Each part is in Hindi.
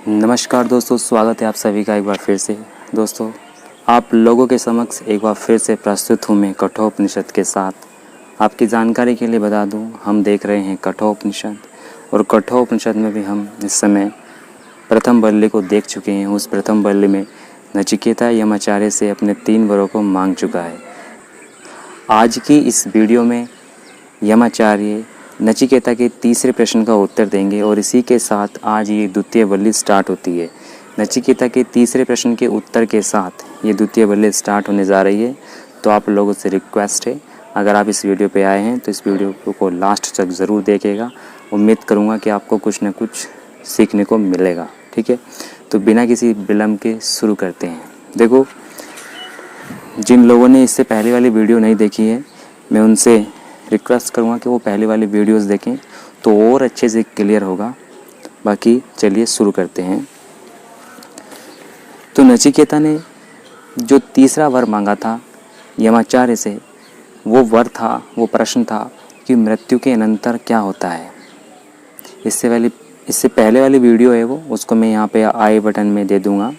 नमस्कार दोस्तों, स्वागत है आप सभी का एक बार फिर से। दोस्तों, आप लोगों के समक्ष एक बार फिर से प्रस्तुत हूँ मैं कठोपनिषद के साथ। आपकी जानकारी के लिए बता दूँ, हम देख रहे हैं कठोपनिषद, और कठोपनिषद में भी हम इस समय प्रथम बल्ली को देख चुके हैं। उस प्रथम बल्ली में नचिकेता यमाचार्य से अपने 3 वरों को मांग चुका है। आज की इस वीडियो में यमाचार्य नचिकेता के तीसरे प्रश्न का उत्तर देंगे, और इसी के साथ आज ये द्वितीय बल्ली स्टार्ट होती है। नचिकेता के तीसरे प्रश्न के उत्तर के साथ ये द्वितीय बल्ली स्टार्ट होने जा रही है। तो आप लोगों से रिक्वेस्ट है, अगर आप इस वीडियो पे आए हैं तो इस वीडियो को लास्ट तक ज़रूर देखिएगा। उम्मीद करूँगा कि आपको कुछ न कुछ सीखने को मिलेगा। ठीक है, तो बिना किसी विलम्ब के शुरू करते हैं। देखो, जिन लोगों ने इससे पहले वाली वीडियो नहीं देखी है, मैं उनसे रिक्वेस्ट करूँगा कि वो पहले वाली वीडियोस देखें तो और अच्छे से क्लियर होगा। बाकी चलिए शुरू करते हैं। तो नचिकेता ने जो तीसरा वर मांगा था यमाचार्य से, वो वर था, वो प्रश्न था कि मृत्यु के अनंतर क्या होता है। इससे पहले वाली वीडियो है वो, उसको मैं यहाँ पे आई बटन में दे दूँगा।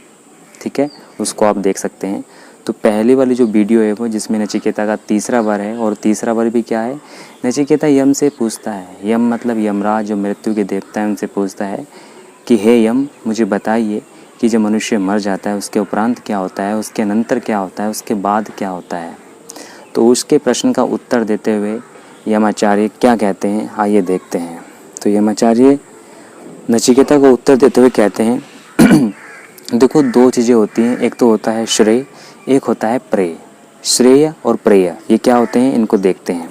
ठीक है, उसको आप देख सकते हैं। तो पहली वाली जो वीडियो है वो, जिसमें नचिकेता का तीसरा वर है, और तीसरा वर भी क्या है, नचिकेता यम से पूछता है। यम मतलब यमराज, जो मृत्यु के देवता हैं, उनसे पूछता है कि हे यम, मुझे बताइए कि जब मनुष्य मर जाता है उसके उपरांत क्या होता है, उसके अनंतर क्या होता है, उसके बाद क्या होता है। तो उसके प्रश्न का उत्तर देते हुए यमाचार्य क्या कहते हैं, आइए देखते हैं। तो यमाचार्य नचिकेता को उत्तर देते हुए कहते हैं देखो, 2 चीज़ें होती हैं, एक तो होता है श्रेय, एक होता है प्रेय। श्रेय और प्रेय ये क्या होते हैं, इनको देखते हैं।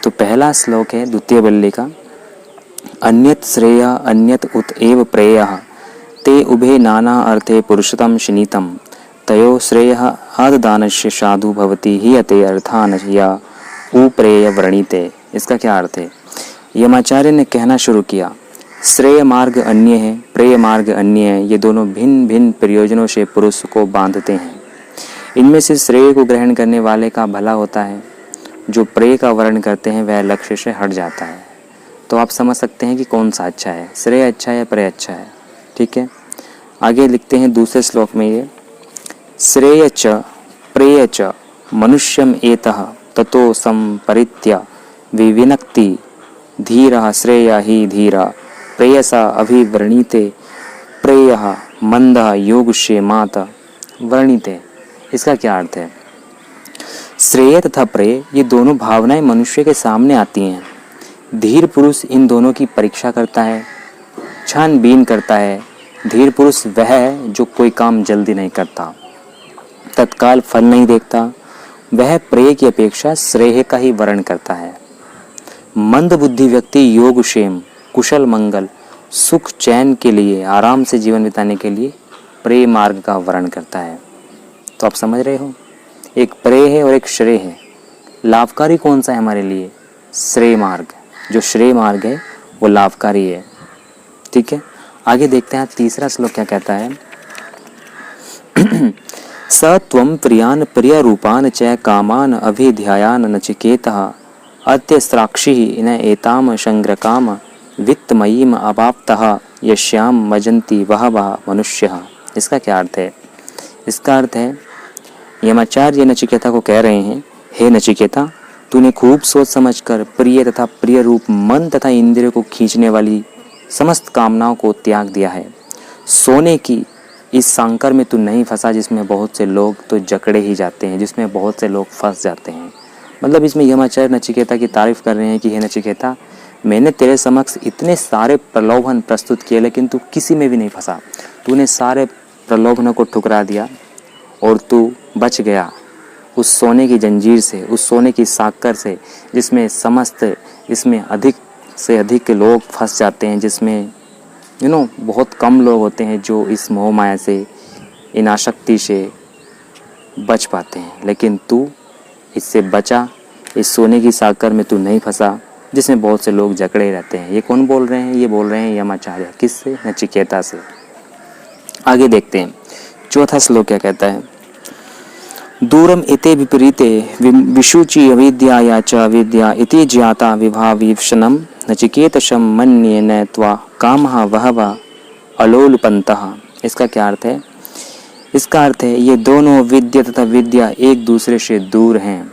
तो पहला श्लोक है द्वितीय बल्ली का, अन्यत श्रेय अन्यत उत एव प्रेयः ते उभे नाना अर्थे पुरुषोत्तम शनीतम तयो श्रेयः आददानस्य साधु भवति हीयते अर्थान या उप्रेय व्रणीते। इसका क्या अर्थ है? यमाचार्य ने कहना शुरू किया, श्रेय मार्ग अन्य है, प्रेय मार्ग अन्य है। ये दोनों भिन्न भिन्न प्रयोजनों से पुरुष को बांधते हैं। इनमें से श्रेय को ग्रहण करने वाले का भला होता है, जो प्रेय का वर्ण करते हैं वह लक्ष्य से हट जाता है। तो आप समझ सकते हैं कि कौन सा अच्छा है, श्रेय अच्छा है या प्रेय अच्छा है। ठीक है, आगे लिखते हैं दूसरे श्लोक में ये, श्रेय च प्रेय च मनुष्यम एतः ततो संपरित्य विविनक्ति धीरः श्रेय ही धीरा प्रेयसा अभिवर्णीते प्रेयः मंदः योगक्षेमात् वर्णीते। इसका क्या अर्थ है? श्रेय तथा प्रेय ये दोनों भावनाएं मनुष्य के सामने आती हैं। धीर पुरुष इन दोनों की परीक्षा करता है, छानबीन करता है। धीर पुरुष वह है जो कोई काम जल्दी नहीं करता, तत्काल फल नहीं देखता। वह प्रेय की अपेक्षा श्रेय का ही वर्ण करता है। मंद बुद्धि व्यक्ति योग क्षेम, कुशल मंगल, सुख चैन के लिए, आराम से जीवन बिताने के लिए प्रेय मार्ग का वर्ण करता है। तो आप समझ रहे हो, एक प्रेय है और एक श्रेय है। लाभकारी कौन सा है हमारे लिए? श्रेय मार्ग। जो श्रेय मार्ग है वो लाभकारी है। ठीक है, आगे देखते हैं तीसरा श्लोक क्या कहता है। स त्वं प्रियान प्रिय रूपान च कामान अभिध्यायान नचिकेतः अत्यस्राक्षि न एताम संग्रकाम वित्तमयीम अवाप्तः यश्याम मजंती वह मनुष्यः। इसका क्या अर्थ है? इसका अर्थ है, यमाचार्य नचिकेता को कह रहे हैं, हे नचिकेता, तूने खूब सोच समझकर प्रिय तथा प्रिय रूप मन तथा इंद्रियों को खींचने वाली समस्त कामनाओं को त्याग दिया है। सोने की इस सांकर में तू नहीं फंसा जिसमें बहुत से लोग तो जकड़े ही जाते हैं, जिसमें बहुत से लोग फंस जाते हैं। मतलब इसमें यमाचार्य नचिकेता की तारीफ कर रहे हैं कि हे नचिकेता, मैंने तेरे समक्ष इतने सारे प्रलोभन प्रस्तुत किए, लेकिन तू किसी में भी नहीं फंसा। तूने सारे प्रलोभनों को ठुकरा दिया और तू बच गया उस सोने की जंजीर से, उस सोने की साकर से, जिसमें अधिक से अधिक लोग फंस जाते हैं, जिसमें बहुत कम लोग होते हैं जो इस मोह माया से, इन आसक्ति से बच पाते हैं। लेकिन तू इससे बचा, इस सोने की साकर में तू नहीं फंसा जिसमें बहुत से लोग जकड़े रहते हैं। ये कौन बोल रहे हैं? ये बोल रहे हैं यमाचार्य। किससे? नचिकेता से। आगे देखते हैं चौथा श्लोक क्या कहता है। दूरम इते विपरीते विशुचि अविद्याया च अविद्या इति ज्ञाता विभावीक्षणम नचिकेतशम मन्ये न त्वा कामः वहवा अलोलुपन्तः। इसका क्या अर्थ है? इसका अर्थ है ये दोनों विद्या तथा विद्या एक दूसरे से दूर हैं,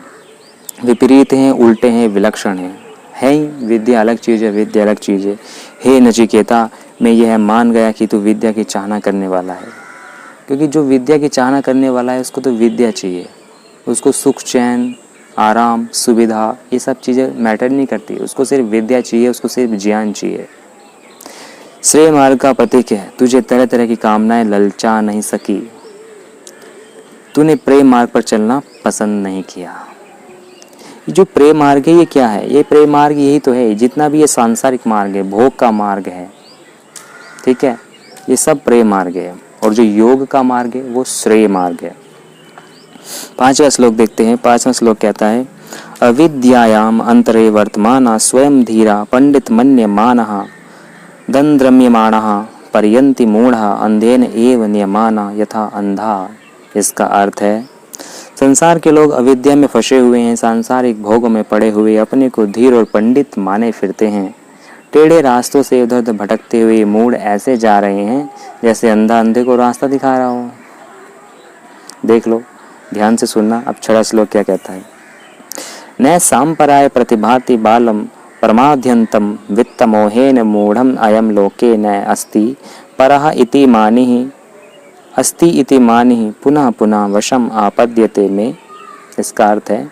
विपरीत हैं, उल्टे हैं, विलक्षण हैं। है ही, विद्या अलग चीज़ है, विद्या अलग चीज़ है। हे नचिकेता, मैं यह मान गया कि तू विद्या की चाहना करने वाला है, क्योंकि जो विद्या की चाहना करने वाला है उसको तो विद्या चाहिए, उसको सुख, चैन, आराम, सुविधा ये सब चीज़ें मैटर नहीं करती, उसको सिर्फ विद्या चाहिए, उसको सिर्फ ज्ञान चाहिए। श्रेय मार्ग का प्रतीक है, तुझे तरह तरह की कामनाएं ललचा नहीं सकी, तूने प्रेम मार्ग पर चलना पसंद नहीं किया। ये जो प्रेम मार्ग है ये क्या है? ये प्रेम मार्ग यही तो है, जितना भी ये सांसारिक मार्ग है, भोग का मार्ग है, ठीक है, ये सब प्रेम मार्ग है। और जो योग का मार्ग है वो श्रेय मार्ग है। 5वां श्लोक देखते हैं। 5वां श्लोक कहता है, अविद्यायाम अंतरे वर्तमाना स्वयं धीरा पंडित मन्यमानः दंद्रम्यमाणः पर्यन्ति मूढ़ः अंधेन एव नियमाना यथा अंधा। इसका अर्थ है, संसार के लोग अविद्या में फंसे हुए हैं, सांसारिक भोगों में पड़े हुए अपने को धीर और पंडित माने फिरते हैं। टेढ़े रास्तों से उधर उधर भटकते हुए मूढ़ ऐसे जा रहे हैं जैसे अंधा अंधे को रास्ता दिखा रहा हो। देख लो, ध्यान से सुनना। अब 6वां श्लोक क्या कहता है, न सांपराय प्रतिभाति बालम परमाध्यंतम वित्तमोहेन मूढ़म अयम लोके न अस्ति परः इति मानिहि अस्ति इति मानिहि पुनः पुनः वशम आपद्यते में। इसका अर्थ है,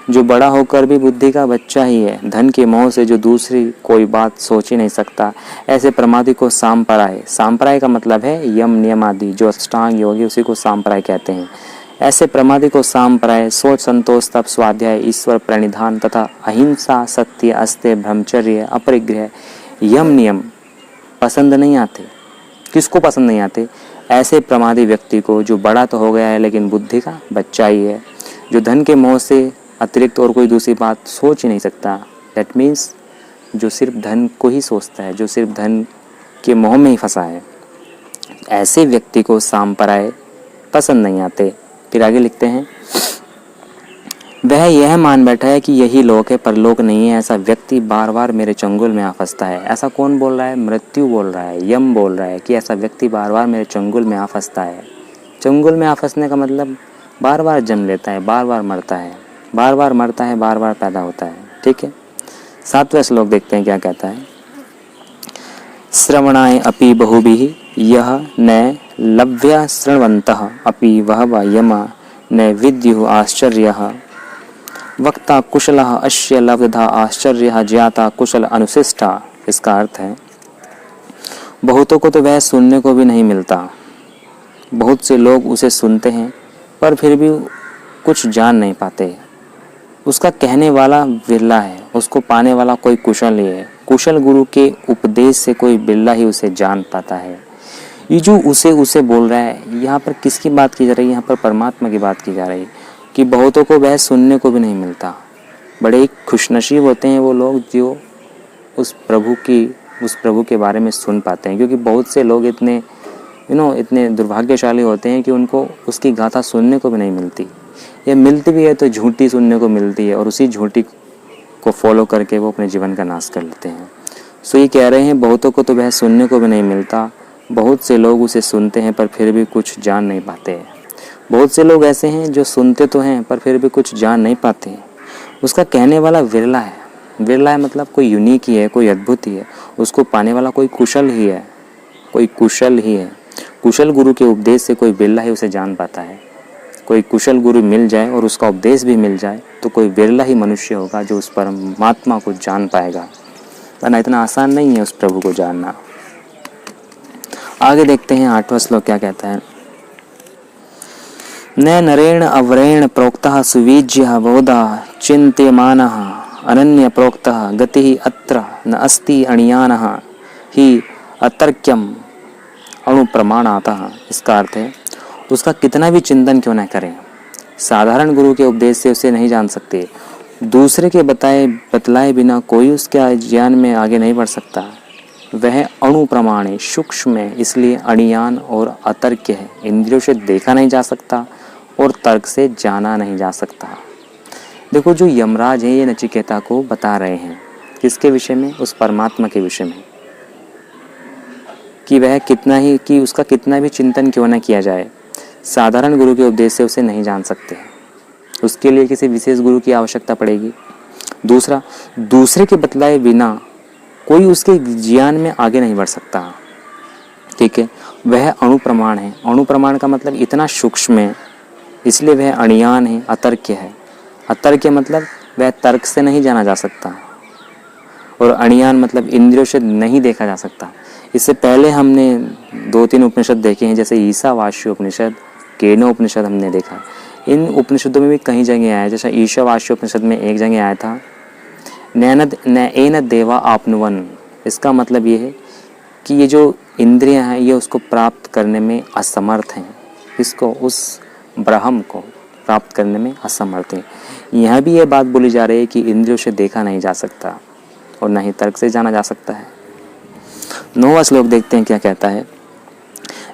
जो बड़ा होकर भी बुद्धि का बच्चा ही है, धन के मोह से जो दूसरी कोई बात सोच ही नहीं सकता, ऐसे प्रमादी को सांपराय, सांपराय का मतलब है यम नियम आदि, जो अष्टांग योगी उसी को सांपराय कहते हैं। ऐसे प्रमादी को सांपराय सोच, संतोष, तप, स्वाध्याय, ईश्वर प्रणिधान तथा अहिंसा, सत्य, अस्त्य, ब्रह्मचर्य, अपरिग्रह, यम नियम पसंद नहीं आते। किसको पसंद नहीं आते? ऐसे प्रमादी व्यक्ति को जो बड़ा तो हो गया है लेकिन बुद्धि का बच्चा ही है, जो धन के मोह से अतिरिक्त और कोई दूसरी बात सोच ही नहीं सकता। दैट मीन्स जो सिर्फ धन को ही सोचता है, जो सिर्फ धन के मोह में ही फंसा है, ऐसे व्यक्ति को सांपराय पसंद नहीं आते। फिर आगे लिखते हैं, वह यह मान बैठा है कि यही लोक है, परलोक नहीं है। ऐसा व्यक्ति बार बार मेरे चंगुल में आ फंसता है। ऐसा कौन बोल रहा है? मृत्यु बोल रहा है, यम बोल रहा है कि ऐसा व्यक्ति बार बार मेरे चंगुल में आ फंसता है। चंगुल में आ फंसने का मतलब बार बार जन्म लेता है, बार बार मरता है, बार बार मरता है, बार बार पैदा होता है। ठीक है, 7वां श्लोक देखते हैं क्या कहता है, श्रवणाय अपि बहुभिः यह न लभ्य शृण्वन्तः अपि वहव यमा न विद्युः आश्चर्यः वक्ता कुशलः अस्य लब्धा आश्चर्यः ज्ञाता कुशल अनुशिष्टा। इसका अर्थ है, बहुतों को तो वह सुनने को भी नहीं मिलता, बहुत से लोग उसे सुनते हैं पर फिर भी कुछ जान नहीं पाते। उसका कहने वाला विरला है, उसको पाने वाला कोई कुशल ही है। कुशल गुरु के उपदेश से कोई बिरला ही उसे जान पाता है। ये जो उसे बोल रहा है, यहाँ पर किसकी बात की जा रही है? यहाँ पर परमात्मा की बात की जा रही है कि बहुतों को वह सुनने को भी नहीं मिलता। बड़े ही खुशनसीब होते हैं वो लोग जो उस प्रभु के बारे में सुन पाते हैं, क्योंकि बहुत से लोग इतने इतने दुर्भाग्यशाली होते हैं कि उनको उसकी गाथा सुनने को भी नहीं मिलती, या मिलती भी है तो झूठी सुनने को मिलती है, और उसी झूठी को फॉलो करके वो अपने जीवन का नाश कर लेते हैं। सो ये कह रहे हैं, बहुतों को तो वह सुनने को भी नहीं मिलता, बहुत से लोग उसे सुनते हैं पर फिर भी कुछ जान नहीं पाते। बहुत से लोग ऐसे हैं जो सुनते तो हैं पर फिर भी कुछ जान नहीं पाते। उसका कहने वाला विरला है। विरला है मतलब कोई यूनिक ही है, कोई अद्भुत ही है, उसको पाने वाला कोई कुशल ही है, कोई कुशल ही है। कुशल गुरु के उपदेश से कोई बिरला ही उसे जान पाता है। कोई कुशल गुरु मिल जाए और उसका उपदेश भी मिल जाए तो कोई बिरला ही मनुष्य होगा जो उस परमात्मा को जान पाएगा, वरना इतना आसान नहीं है उस प्रभु को जानना। आगे देखते हैं 8वां श्लोक क्या कहता है, न नरेण अवरेण प्रोक्तः सुवीज्यः बोधः चिन्त्यमानः अनन्य प्रोक्तः गतिः अत्र न अस्ति अणियानः ही अतर्क्यम अणुप्रमाणातः। इसका अर्थ है, उसका कितना भी चिंतन क्यों न करें, साधारण गुरु के उपदेश से उसे नहीं जान सकते। दूसरे के बतलाए बिना कोई उसके ज्ञान में आगे नहीं बढ़ सकता। वह अणु प्रमाण है, सूक्ष्म है, इसलिए अणियान और अतर्क्य है। इंद्रियों से देखा नहीं जा सकता और तर्क से जाना नहीं जा सकता। देखो, जो यमराज है ये नचिकेता को बता रहे हैं किसके विषय में? उस परमात्मा के विषय में। कि उसका कितना भी चिंतन क्यों न किया जाए, साधारण गुरु के उपदेश से उसे नहीं जान सकते। उसके लिए किसी विशेष गुरु की आवश्यकता पड़ेगी। दूसरा, दूसरे के बतलाए बिना कोई उसके ज्ञान में आगे नहीं बढ़ सकता। ठीक है, वह अणुप्रमाण है। अणुप्रमाण का मतलब इतना सूक्ष्म है, इसलिए वह अणियान है, अतर्क्य है। अतर्क्य मतलब वह तर्क से नहीं जाना जा सकता, और अणियान मतलब इंद्रियों से नहीं देखा जा सकता। इससे पहले हमने 2-3 उपनिषद देखे हैं, जैसे ईशावास्य उपनिषद, केनो उपनिषद हमने देखा। इन उपनिषदों में भी कई जगह आया, जैसे ईशावास्य उपनिषद में एक जगह आया था नैन देवा आपनुवन। इसका मतलब ये है कि ये जो इंद्रियां हैं ये उसको प्राप्त करने में असमर्थ हैं, इसको उस ब्रह्म को प्राप्त करने में असमर्थ हैं। यहाँ भी ये बात बोली जा रही है कि इंद्रियों से देखा नहीं जा सकता और न ही तर्क से जाना जा सकता है। 9वां श्लोक देखते हैं क्या कहता है।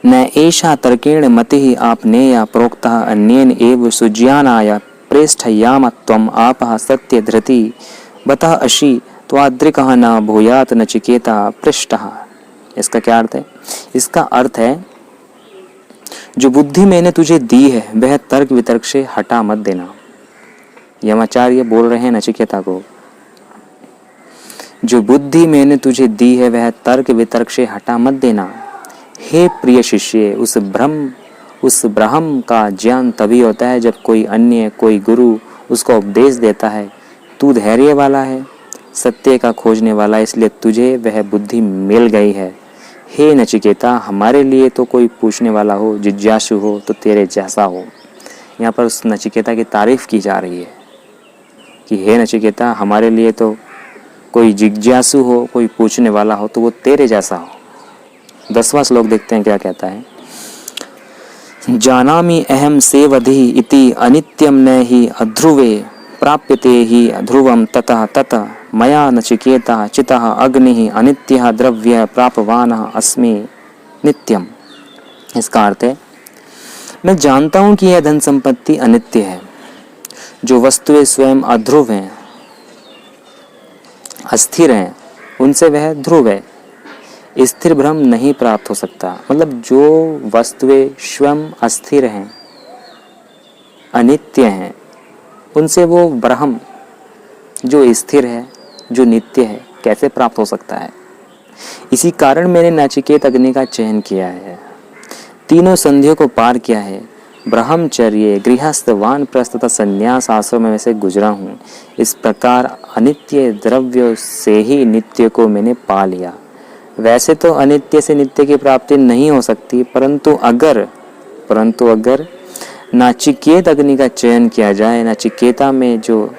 न एषा तर्केण मतिः आपनेया प्रोक्तः अन्येन एव सुज्ञानाय प्रेष्ठयाम त्वम् आपः सत्य धृति बतः अशी त्वाद्रिकः न भूयात् नचिकेता पृष्ठः। इसका क्या अर्थ है? इसका अर्थ है जो बुद्धि मैंने तुझे दी है वह तर्क वितर्क से हटा मत देना। यमाचार्य बोल रहे हैं नचिकेता को, जो बुद्धि मैंने तुझे दी है वह तर्क वितर्क से हटा मत देना। हे प्रिय शिष्य, उस ब्रह्म का ज्ञान तभी होता है जब कोई गुरु उसको उपदेश देता है। तू धैर्य वाला है, सत्य का खोजने वाला, इसलिए तुझे वह बुद्धि मिल गई है। हे नचिकेता, हमारे लिए तो कोई पूछने वाला हो, जिज्ञासु हो तो तेरे जैसा हो। यहाँ पर उस नचिकेता की तारीफ की जा रही है कि हे नचिकेता, हमारे लिए तो कोई जिज्ञासु हो, कोई पूछने वाला हो तो वो तेरे जैसा हो। 10वां श्लोक देखते हैं क्या कहता है। जानामि अहम सेवधि इति अनित्यम न हि अध्रुवे प्राप्यते हि ध्रुवम ततः ततः मया नचिकेता चितः अग्निः अनित्यः द्रव्य प्रापवानः अस्मि नित्यम। इसका अर्थ है, मैं जानता हूं कि यह धन संपत्ति अनित्य है, जो वस्तुएं स्वयं अध्रुव हैं, अस्थिर हैं, उनसे वह ध्रुव है। स्थिर ब्रह्म नहीं प्राप्त हो सकता। मतलब जो वस्तुएं स्वयं अस्थिर हैं, अनित्य हैं, उनसे वो ब्रह्म जो स्थिर है, जो नित्य है, कैसे प्राप्त हो सकता है। इसी कारण मैंने नचिकेत अग्नि का चयन किया है, तीनों संधियों को पार किया है, ब्रह्मचर्य, गृहस्थ, वानप्रस्थ तथा संन्यास आश्रम में से गुजरा हूँ। इस प्रकार अनित्य द्रव्य से ही नित्य को मैंने पा लिया। वैसे तो अनित्य से नित्य की प्राप्ति नहीं हो सकती, परंतु अगर नाचिकेत अग्नि का चयन किया जाए, नाचिकेता में जो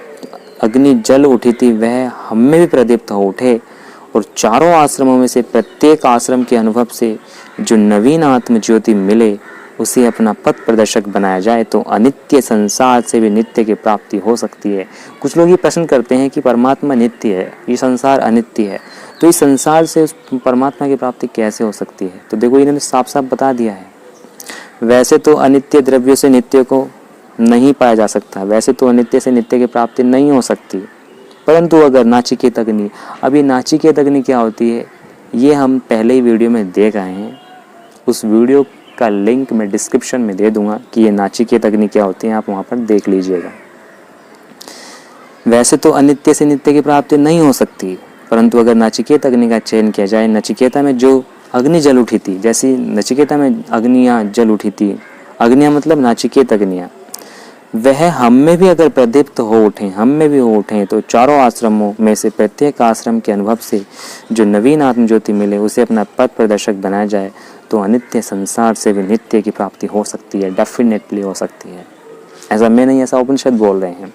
अग्नि जल उठी थी वह हम में भी प्रदीप्त हो उठे, और चारों आश्रमों में से प्रत्येक आश्रम के अनुभव से जो नवीन आत्म ज्योति मिले उसे अपना पथ प्रदर्शक बनाया जाए तो अनित्य संसार से भी नित्य की प्राप्ति हो सकती है। कुछ लोग ये प्रश्न करते हैं कि परमात्मा नित्य है, ये संसार अनित्य है, तो इस संसार से उस परमात्मा की प्राप्ति कैसे हो सकती है। तो देखो, इन्होंने साफ साफ बता दिया है। वैसे तो अनित्य द्रव्यों से नित्य को नहीं पाया जा सकता, वैसे तो अनित्य से नित्य की प्राप्ति नहीं हो सकती, परंतु अगर नाचिकेत अग्नि, अभी नाचिकेत अग्नि क्या होती है ये हम पहले ही वीडियो में देख आए हैं। उस वीडियो का लिंक मैं डिस्क्रिप्शन में दे दूंगा कि ये नाचिकेत अग्नि क्या होती है, आप वहाँ पर देख लीजिएगा। वैसे तो अनित्य से नित्य की प्राप्ति नहीं हो सकती, परंतु अगर नाचिकेत अग्नि का चयन किया जाए, नचिकेता में जो अग्नि जल उठी थी, जैसी नचिकेता में अग्नियाँ जल उठी थी, अग्नियाँ मतलब नाचिकेत अग्नियाँ, वह हम में भी अगर प्रदीप्त हो उठे, हम में भी हो उठे, तो चारों आश्रमों में से प्रत्येक आश्रम के अनुभव से जो नवीन आत्म ज्योति मिले उसे अपना पथ प्रदर्शक बनाया जाए तो अनित्य संसार से भी नित्य की प्राप्ति हो सकती है, डेफिनेटली हो सकती है। ऐसा मैं नहीं, ऐसा उपनिषद बोल रहे हैं।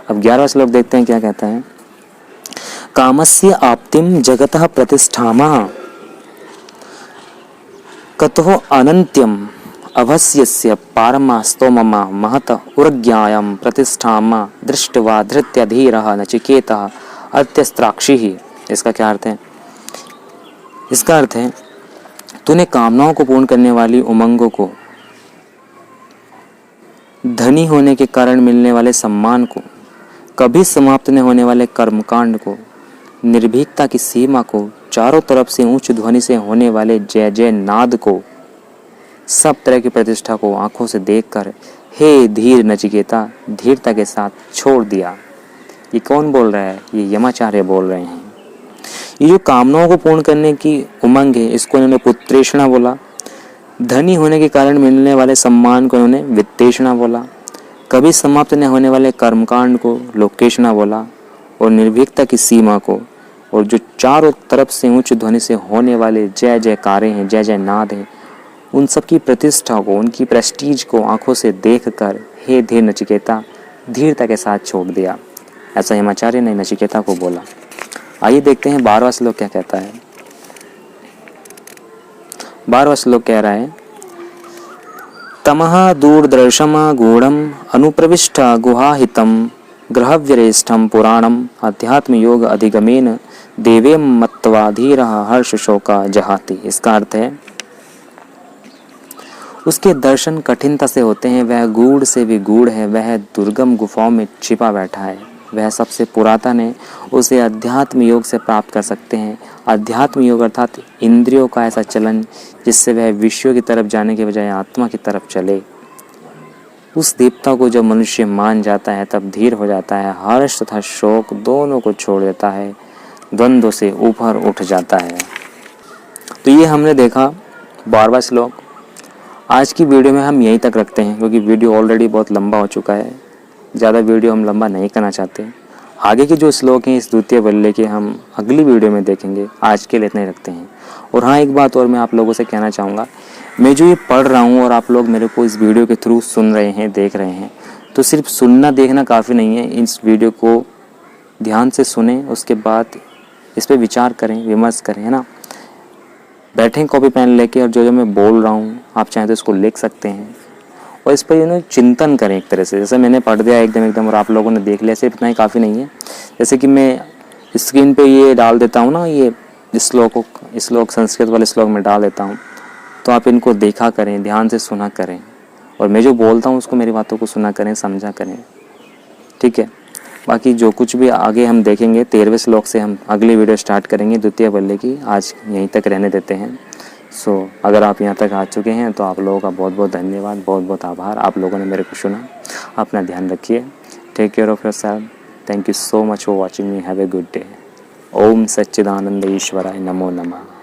अब 11वां श्लोक देखते हैं क्या कहता है। कामस्य आप्तिम जगतः प्रतिष्ठामा कतो अनंत्यम अभस्यस्य पारमा स्तोममा महत उर्ज्ञायम प्रतिष्ठामा दृष्ट्वा धृत्यधीरः नचिकेतः अत्यस्त्राक्षिः। इसका क्या अर्थ है? इसका अर्थ है, तूने कामनाओं को पूर्ण करने वाली उमंगों को, धनी होने के कारण मिलने वाले सम्मान को, कभी समाप्त न होने वाले कर्मकांड को, निर्भीकता की सीमा को, चारों तरफ से ऊंच ध्वनि से होने वाले जय जय नाद को, सब तरह की प्रतिष्ठा को आंखों से देखकर हे धीर नचिकेता धीरता के साथ छोड़ दिया। ये कौन बोल रहा है? ये यमाचार्य बोल रहे हैं। ये जो कामनाओं को पूर्ण करने की उमंग है, इसको इन्होंने पुत्रेषणा बोला। धनी होने के कारण मिलने वाले सम्मान को इन्होंने वित्तेषणा बोला। कभी समाप्त न होने वाले कर्मकांड को लोकेषणा बोला। और निर्भीकता की सीमा को, और जो चारों तरफ से उच्च ध्वनि से होने वाले जय जयकारे हैं, जय जय नाद हैं, उन सब की प्रतिष्ठा को, उनकी प्रेस्टीज को आंखों से देखकर हे धीर नचिकेता धीरता के साथ छोड़ दिया। ऐसा यमाचार्य ने नचिकेता को बोला। आइए देखते हैं 12वां श्लोक क्या कहता है। 12वां श्लोक कह रहा है, तमः दूरदर्शम गूढ़म अनुप्रविष्ट गुहाहितम ग्रहव्यरेष्ठम पुराणम अध्यात्म योग अधिगमेन देवे मत्वा धीरः हर्ष शोका जहाति। इसका अर्थ है, उसके दर्शन कठिनता से होते हैं, वह गूढ़ से भी गूढ़ है, वह दुर्गम गुफाओं में छिपा बैठा है, वह सबसे पुरातन है, उसे अध्यात्म योग से प्राप्त कर सकते हैं। अध्यात्म योग अर्थात इंद्रियों का ऐसा चलन जिससे वह विषयों की तरफ जाने के बजाय आत्मा की तरफ चले। उस देवता को जब मनुष्य मान जाता है तब धीर हो जाता है, हर्ष तथा शोक दोनों को छोड़ देता है, द्वंद्व से ऊपर उठ जाता है। तो ये हमने देखा 12वां श्लोक। आज की वीडियो में हम यहीं तक रखते हैं क्योंकि वीडियो ऑलरेडी बहुत लंबा हो चुका है। ज़्यादा वीडियो हम लंबा नहीं करना चाहते। आगे के जो श्लोक हैं इस द्वितीय वल्ले के हम अगली वीडियो में देखेंगे। आज के लिए इतना ही रखते हैं। और हाँ, एक बात और मैं आप लोगों से कहना चाहूँगा, मैं जो ये पढ़ रहा हूँ और आप लोग मेरे को इस वीडियो के थ्रू सुन रहे हैं, देख रहे हैं, तो सिर्फ सुनना देखना काफ़ी नहीं है। इस वीडियो को ध्यान से सुने, उसके बाद इस पर विचार करें, विमर्श करें, है ना। बैठें कॉपी पेन लेके और जो मैं बोल रहा हूँ आप चाहें तो इसको लिख सकते हैं और इस पर चिंतन करें एक तरह से। जैसे मैंने पढ़ दिया एकदम और आप लोगों ने देख लिया, सिर्फ इतना ही काफ़ी नहीं है। जैसे कि मैं स्क्रीन पे ये डाल देता हूँ ना, ये श्लोक संस्कृत वाले श्लोक में डाल देता हूँ, तो आप इनको देखा करें, ध्यान से सुना करें और मैं जो बोलता हूँ उसको, मेरी बातों को सुना करें, समझा करें, ठीक है। बाकी जो कुछ भी आगे हम देखेंगे 13वें श्लोक से हम अगली वीडियो स्टार्ट करेंगे द्वितीय वल्ले की। आज यहीं तक रहने देते हैं। अगर आप यहाँ तक आ चुके हैं तो आप लोगों का बहुत बहुत धन्यवाद, बहुत बहुत आभार। आप लोगों ने मेरे को सुना। अपना ध्यान रखिए। Take care of yourself. Thank you so much for watching me. Have a good day. ओम सच्चिदानंद ईश्वराय नमो नमः।